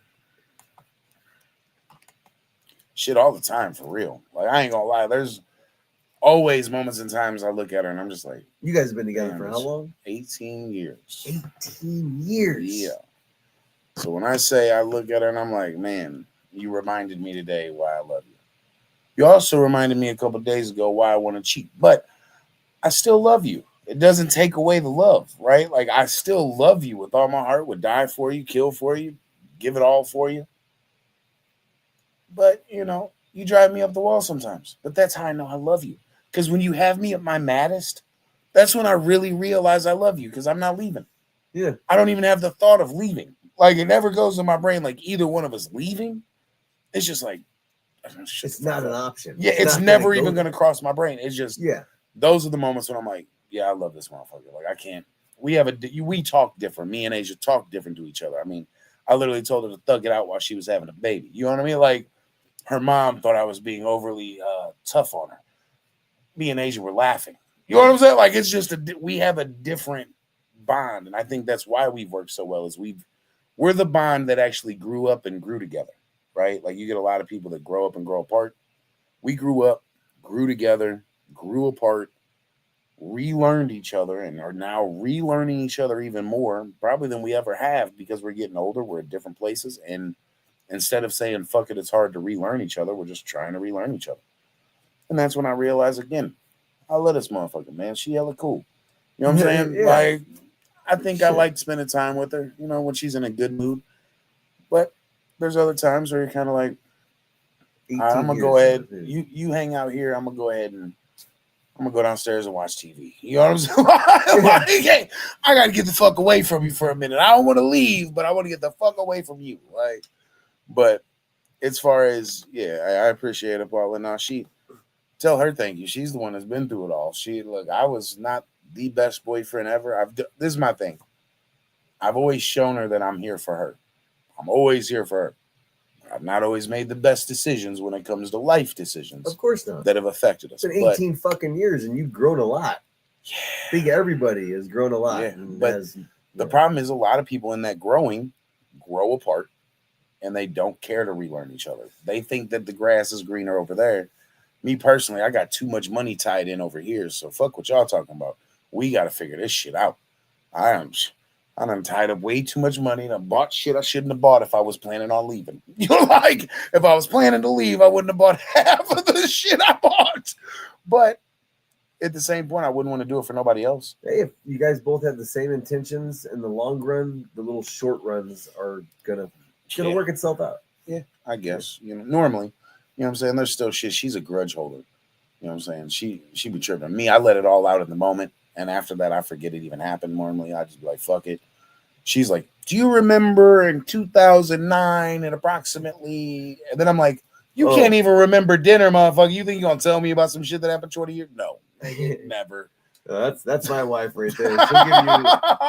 Shit all the time, for real. Like, I ain't gonna lie. There's always moments and times I look at her and I'm just like, You guys have been together damn, for how long? 18 years. 18 years. Yeah. So when I say I look at her and I'm like, man, you reminded me today why I love you. You also reminded me a couple of days ago why I want to cheat. But I still love you. It doesn't take away the love, right? Like, I still love you with all my heart, would die for you, kill for you, give it all for you. But, you know, you drive me up the wall sometimes. But that's how I know I love you. Because when you have me at my maddest, that's when I really realize I love you, because I'm not leaving. Yeah. I don't even have the thought of leaving. Like, it never goes in my brain like either one of us leaving. It's just like, It's not an option. Yeah, it's never even going to cross my brain. It's just, yeah. Those are the moments when I'm like, yeah, I love this motherfucker. Like, I can't. We talk different. Me and Asia talk different to each other. I mean, I literally told her to thug it out while she was having a baby. You know what I mean? Like, her mom thought I was being overly tough on her. Me and Asia were laughing. You know what I'm saying? Like, it's just we have a different bond, and I think that's why we've worked so well. Is we're the bond that actually grew up and grew together, right? Like, you get a lot of people that grow up and grow apart. We grew up, grew together, grew apart, relearned each other, and are now relearning each other even more, probably than we ever have, because we're getting older. We're at different places, and instead of saying fuck it, it's hard to relearn each other, we're just trying to relearn each other. And that's when I realized, again, I love this motherfucker, man. She hella cool. You know what I'm saying? Yeah. Like, I think Shit. I like spending time with her, you know, when she's in a good mood. But there's other times where you're kind of like, all right, I'm gonna go ahead. You hang out here. I'm gonna go ahead and I'm gonna go downstairs and watch TV. You know what I'm saying? Like, hey, I gotta get the fuck away from you for a minute. I don't want to leave, but I want to get the fuck away from you. Like, but as far as, yeah, I appreciate it, Paula. Now, tell her thank you. She's the one that's been through it all. I was not the best boyfriend ever. This is my thing. I've always shown her that I'm here for her. I'm always here for her. I've not always made the best decisions when it comes to life decisions Of course not. that have affected us. It's been 18 fucking years, and you've grown a lot. Yeah. I think everybody has grown a lot. Yeah, but the problem is a lot of people in that growing grow apart, and they don't care to relearn each other. They think that the grass is greener over there. Me personally, I got too much money tied in over here, so fuck what y'all talking about. We got to figure this shit out. I done tied up way too much money and I bought shit I shouldn't have bought if I was planning on leaving. You know, like, if I was planning to leave, I wouldn't have bought half of the shit I bought. But at the same point, I wouldn't want to do it for nobody else. Hey, if you guys both have the same intentions in the long run, the little short runs are gonna work itself out. Yeah, I guess. You know, normally. You know what I'm saying? There's still shit. She's a grudge holder. You know what I'm saying? She be tripping. Me, I let it all out in the moment. And after that, I forget it even happened. Normally, I just be like, fuck it. She's like, do you remember in 2009 at approximately? And then I'm like, you can't even remember dinner, motherfucker. You think you're going to tell me about some shit that happened 20 years? No, never. That's my wife right there. She'll give you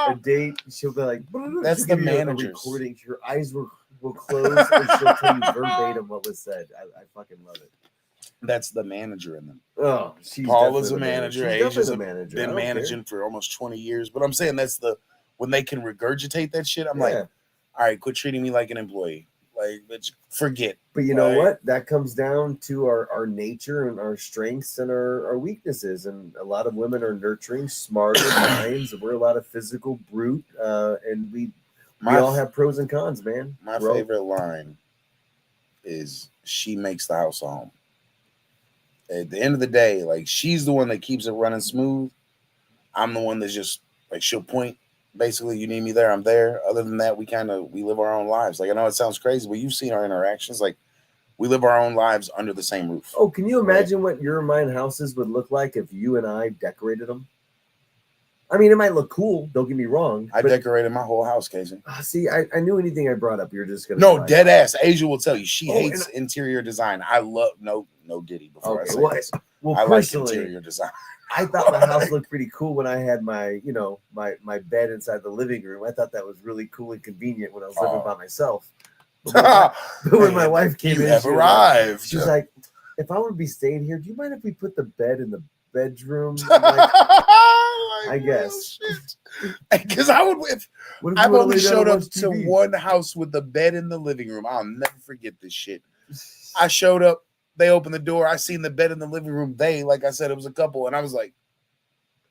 a date. She'll be like, that's the manager recording. Her eyes will close and she'll tell you verbatim what was said. I fucking love it. That's the manager in them. Oh, Paul is a manager. Asia's a manager. Been managing for almost 20 years. But I'm saying that's when they can regurgitate that shit. I'm like, all right, quit treating me like an employee. Like, forget. But you know what? That comes down to our nature and our strengths and our weaknesses. And a lot of women are nurturing, smarter minds. We're a lot of physical brute. And we all have pros and cons, man. My favorite line is, she makes the house a home. At the end of the day, like, she's the one that keeps it running smooth. I'm the one that's just like, she'll point, basically, you need me there, I'm there. Other than that, we live our own lives. Like, I know it sounds crazy, but you've seen our interactions. Like, we live our own lives under the same roof. Oh, can you imagine what your and mine houses would look like if you and I decorated them? I mean, it might look cool. Don't get me wrong. I decorated my whole house, Casey. See, I knew anything I brought up, you're just gonna. No, dead ass. Asia will tell you she hates interior design. I love no Diddy before I say this. Well, I like interior design. I thought my house looked pretty cool when I had my bed inside the living room. I thought that was really cool and convenient when I was living by myself. But when my wife came in, arrived. She's like, "If I would be staying here, do you mind if we put the bed in the bedroom?" Like, I guess. Because I would, if I've only showed up to one house with the bed in the living room, I'll never forget this shit. I showed up, they opened the door, I seen the bed in the living room. Like I said, it was a couple, and I was like,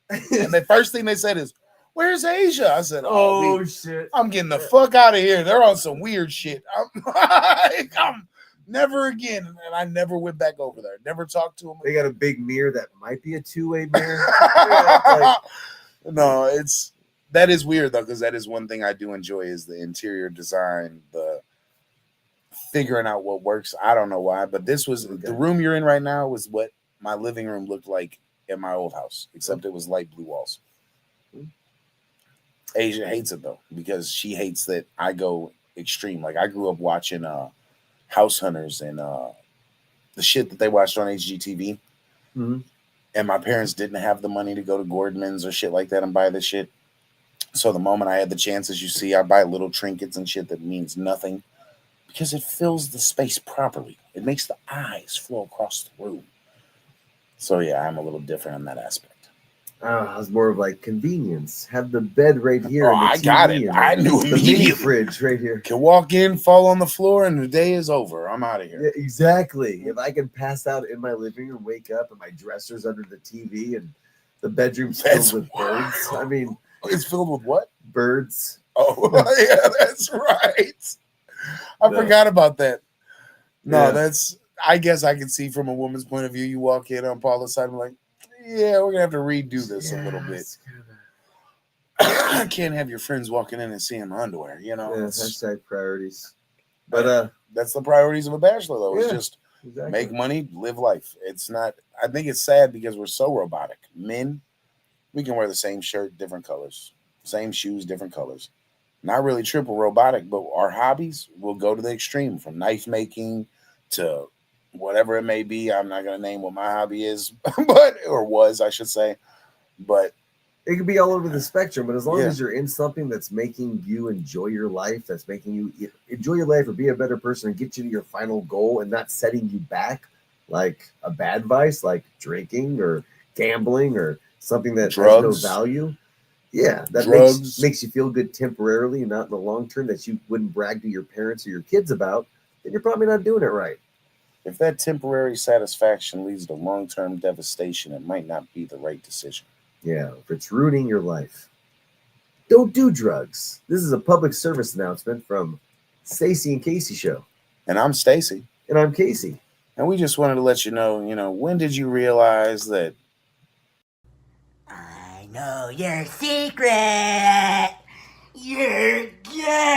and the first thing they said is, "Where's Asia?" I said, "Oh shit, I'm getting the fuck out of here. They're on some weird shit." I'm never again, and I never went back over there. Never talked to them. They got a big mirror that might be a two-way mirror. No, that is weird though, because that is one thing I do enjoy is the interior design, the figuring out what works. I don't know why, but this was the room you're in right now was what my living room looked like in my old house, except it was light blue walls. Asia hates it though, because she hates that I go extreme. Like, I grew up watching House Hunters and the shit that they watched on HGTV. Mm-hmm. And my parents didn't have the money to go to Gordman's or shit like that and buy this shit. So the moment I had the chance, as you see, I buy little trinkets and shit that means nothing because it fills the space properly. It makes the eyes flow across the room. So yeah, I'm a little different in that aspect. It's more of like convenience. Have the bed right here. Oh, I got it. I knew the mini fridge right here. Can walk in, fall on the floor, and the day is over. I'm out of here. Yeah, exactly. If I can pass out in my living room, wake up, and my dresser's under the TV, and the bedroom's filled with birds. I mean, it's filled with what? Birds. Oh, yeah, that's right. I forgot about that. No, that's. I guess I can see from a woman's point of view. You walk in on Paula's side, I'm like, yeah, we're gonna have to redo this a little bit. I can't have your friends walking in and seeing my underwear, you know. Yeah, hashtag priorities. But that's the priorities of a bachelor, though. It's just make money, live life. It's not. I think it's sad because we're so robotic. Men, we can wear the same shirt, different colors, same shoes, different colors. Not really triple robotic, but our hobbies will go to the extreme, from knife making to whatever it may be. I'm not going to name what my hobby is, or was, I should say. But It could be all over the spectrum, but as long Yeah. as you're in something that's making you enjoy your life, that's making you enjoy your life or be a better person and get you to your final goal and not setting you back like a bad vice, like drinking or gambling or something that has no Drugs. value. Yeah, that Drugs. makes you feel good temporarily and not in the long term, that you wouldn't brag to your parents or your kids about, then you're probably not doing it right. If that temporary satisfaction leads to long-term devastation, it might not be the right decision. Yeah, if it's ruining your life, don't do drugs. This is a public service announcement from Stacy and Casey Show. And I'm Stacy. And I'm Casey. And we just wanted to let you know, when did you realize that I know your secret. You're gay.